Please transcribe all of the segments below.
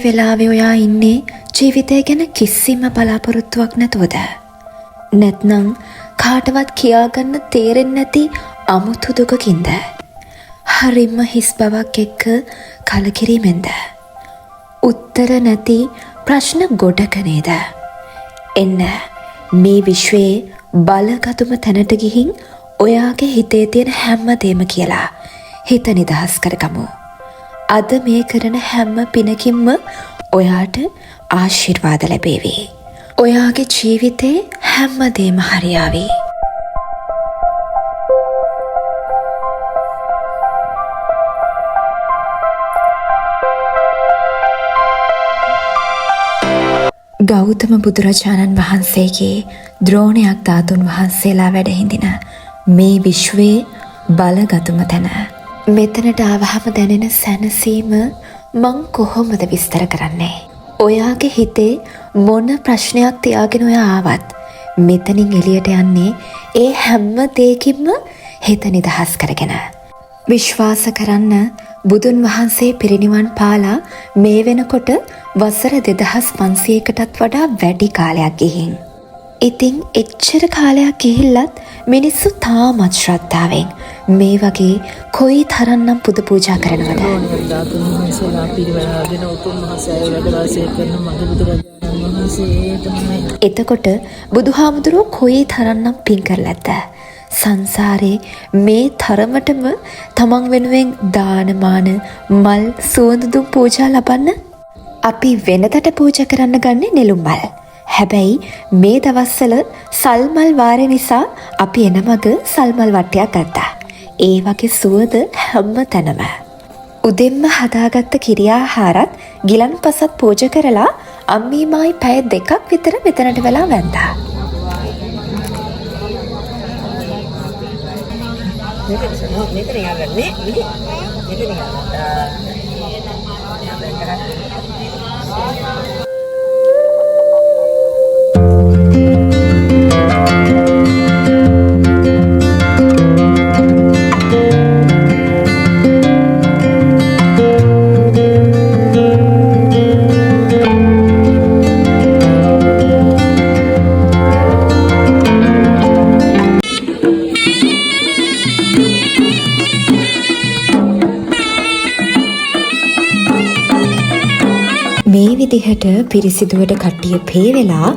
වෙලාවේ ඔයා ඉන්නේ ජීවිතය ගැන කිසිම බලාපොරොත්තුවක් නැතුවද? නැත්නම් කාටවත් කියාගන්න තේරෙන්නේ නැති අමුතු දුකකින්ද? හරිම හිස් බවක් එක්ක කලකිරීමෙන්ද? උත්තර නැති ප්‍රශ්න ගොඩක නේද? එන්න මේ විශ්වයේ බලගතුම තැනට ගිහින් ඔයාගේ හිතේ තියෙන හැමදේම කියලා හිත නිදහස් කරගමු. අද මේ කරන හැම පිනකින්ම ඔයාට ආශිර්වාද ලැබේවි. ඔයාගේ ජීවිතේ හැමදේම හරියාවි. ගෞතම බුදුරජාණන් වහන්සේගේ ද්‍රෝණයක් ධාතුන් වහන්සේලා වැඩ හිඳින මේ විශ්වයේ බලගතුම තැන. මෙතනට ආවහම දැනෙන සැනසීම මං කොහොමද විස්තර කරන්නේ? ඔයාගේ හිතේ මොන ප්‍රශ්නයක් තියාගෙන ඔයා ආවත් මෙතනින් එළියට යන්නේ ඒ හැම දෙයකින්ම හිත නිදහස් කරගෙන. විශ්වාස කරන්න, බුදුන් වහන්සේ පිරිනිවන් පාලා මේ වෙනකොට වසර 2500කටත් වඩා වැඩි කාලයක් ගිහින්. ඉතින් එච්චර කාලයක් ගිහිල්ලත් මිනිස්සු තාමත් ශ්‍රද්ධාවෙන් මේ වගේ කොයි තරම්නම් පුද පූජා කරනවද? එතකොට බුදුහාමුදුරුවෝ කොයි තරම්නම් පින් කරලාද? සංසාරේ මේ තරමටම තමන් වෙනුවෙන් දානමාන මල් සුවඳ පූජා ලබන්න අපි වෙනදට පූජා කරන්න ගන්නේ නෙළුම් මල්. හැබැයි මේ දවස්වල සල්මල් වාරය නිසා අපි එනමග සල්මල් වට්ටයක් ගත්තා. ඒ වගේ සුවඳ හැම තැනම. උදෙන්ම හදාගත්ත කිරියාහාරත් ගිලන්පසත් පූජා කරලා අම්මීමායි පැය 2ක් විතර මෙතනට වෙලා වැන්දා. මේ විදිහට පිරිසිදුවට කට්ටිය පේ වෙලා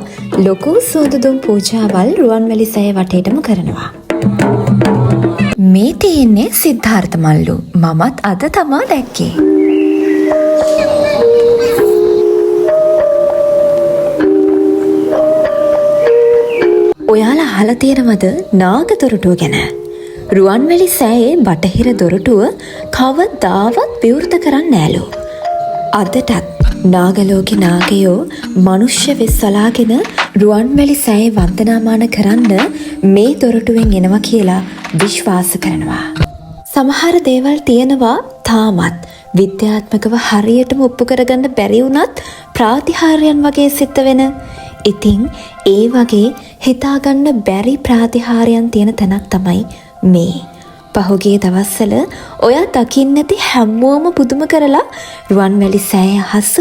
ලොකු සුවඳුම් පූජාවල් රුවන්වැලි සෑය වටේටම කරනවා. මේ තියෙන්නේ සිද්ධාර්ථ මල්ලු. මමත් අද තමා දැක්කේ. ඔයාලා අහලා තියෙනවද නාග දොරටුව ගැන? රුවන්වැලි සෑයේ බටහිර දොරටුව කවදාවත් විවෘත කරන්නේ නෑලු. අදටත් නාගලෝකේ නාගයෝ මනුෂ්‍ය වෙස් වලාගෙන රුවන්වැලි සෑයේ වන්දනාමාන කරන්න මේ දොරටුවෙන් එනවා කියලා විශ්වාස කරනවා. සමහර දේවල් තියෙනවා තාමත් විද්‍යාත්මකව හරියටම ඔප්පු කරගන්න බැරි වුණත් ප්‍රාතිහාර්යයන් වගේ සිද්ධ වෙන. ඉතින් ඒ වගේ හිතාගන්න බැරි ප්‍රාතිහාර්යයන් තියෙන තැනක් තමයි මේ. පහුගිය දවස්වල ඔයා දකින්න නැති හැමෝම පුදුම කරලා රුවන්වැලි සෑය අහස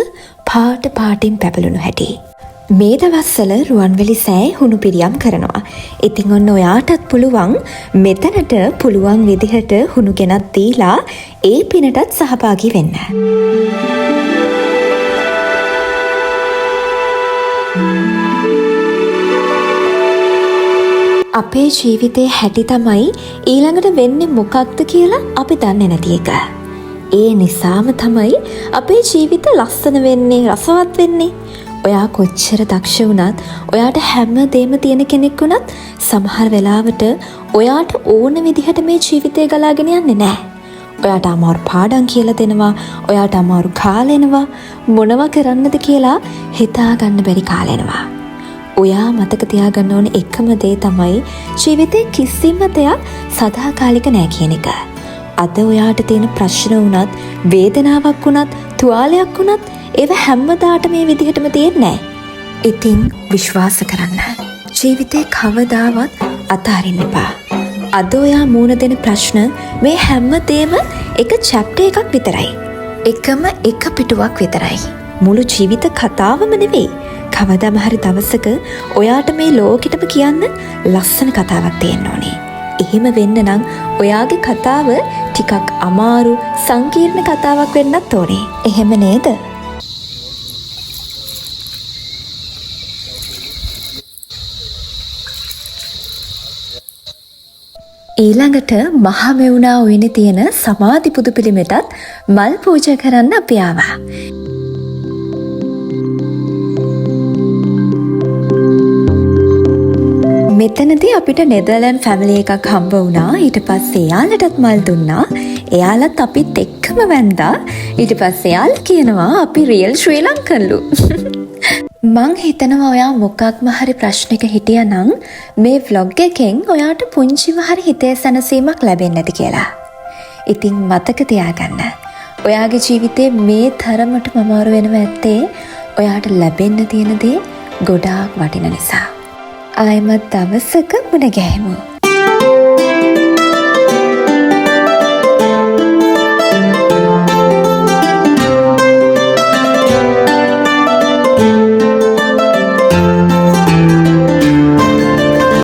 පාට පාටින් පැපළුණු හැටි. මේ දවස්වල රුවන්වැලි සෑය හුණු පිරියම් කරනවා. ඉතින් ඔන්න ඔයාටත් පුළුවන් මෙතනට පුළුවන් විදිහට හුණු ගෙනත් දීලා ඒ පිනටත් සහභාගී වෙන්න. අපේ ජීවිතේ හැටි තමයි ඊළඟට වෙන්නේ මොකක්ද කියලා අපි දන්නේ නැති එක. ඒ නිසාම තමයි අපේ ජීවිත ලස්සන වෙන්නේ, රසවත් වෙන්නේ. ඔයා කොච්චර දක්ෂ වුණත්, ඔයාට හැම දෙම තියෙන කෙනෙක් වුණත් සමහර වෙලාවට ඔයාට ඕන විදිහට මේ ජීවිතය ගලාගෙන යන්නේ නැහැ. ඔයාට අමාරු පාඩම් කියලා දෙනවා, ඔයාට අමාරු කාලෙනවා, මොනවා කරන්නද කියලා හිතා ගන්න බැරි කාලෙනවා. ඔයා මතක තියාගන්න ඕන එකම දේ තමයි ජීවිතේ කිසිම දෙයක් සදාකාලික නෑ කියන එක. අද ඔයාට තියෙන ප්‍රශ්න වුණත්, වේදනාවක් වුණත්, තුවාලයක් වුණත් ඒව හැමදාට මේ විදිහටම තියෙන්නේ නෑ. ඉතින් විශ්වාස කරන්න. ජීවිතේ කවදාවත් අතාරින්න එපා. අද ඔයා මුණ දෙන ප්‍රශ්න මේ හැම දෙම එක චැප්ටර් එකක් විතරයි. එකම එක පිටුවක් විතරයි. මුළු ජීවිත කතාවම නෙවෙයි. කවදාම හරි දවසක ඔයාට මේ ලෝකෙටම කියන්න ලස්සන කතාවක් තියෙන්න ඕනේ. එහෙම වෙන්න නම් ඔයාගේ කතාව ටිකක් අමාරු සංකීර්ණ කතාවක් වෙන්නත් ඕනේ. එහෙම නේද? ඊළඟට මහමෙවුනා උයනේ තියෙන සමාධි පුදු පිළිමෙටත් මල් පූජා කරන්න අපි ආවා. මෙතනදී අපිට නෙදර්ලන්ඩ් ෆැමිලි එකක් හම්බ වුණා. ඊට පස්සේ එයාලටත් මල් දුන්නා. එයාලත් අපිත් එක්කම වැන්දා. ඊට පස්සේ එයාලා කියනවා අපි රියල් ශ්‍රී ලංකන්ලු. මං හිතනවා ඔයා මොකක්ම හරි ප්‍රශ්නයක හිටියනම් මේ vlog එකෙන් ඔයාට පුංචිම හරි හිතේ සැනසීමක් ලැබෙන්නේ නැති කියලා. ඉතින් මතක තියාගන්න. ඔයාගේ ජීවිතේ මේ තරමටම අමාරු වෙනව ඇත්තේ ඔයාට ලැබෙන්න තියෙන දේ ගොඩාක් වටින නිසා. ආයෙමත් දවසක මුණ ගැහෙමු.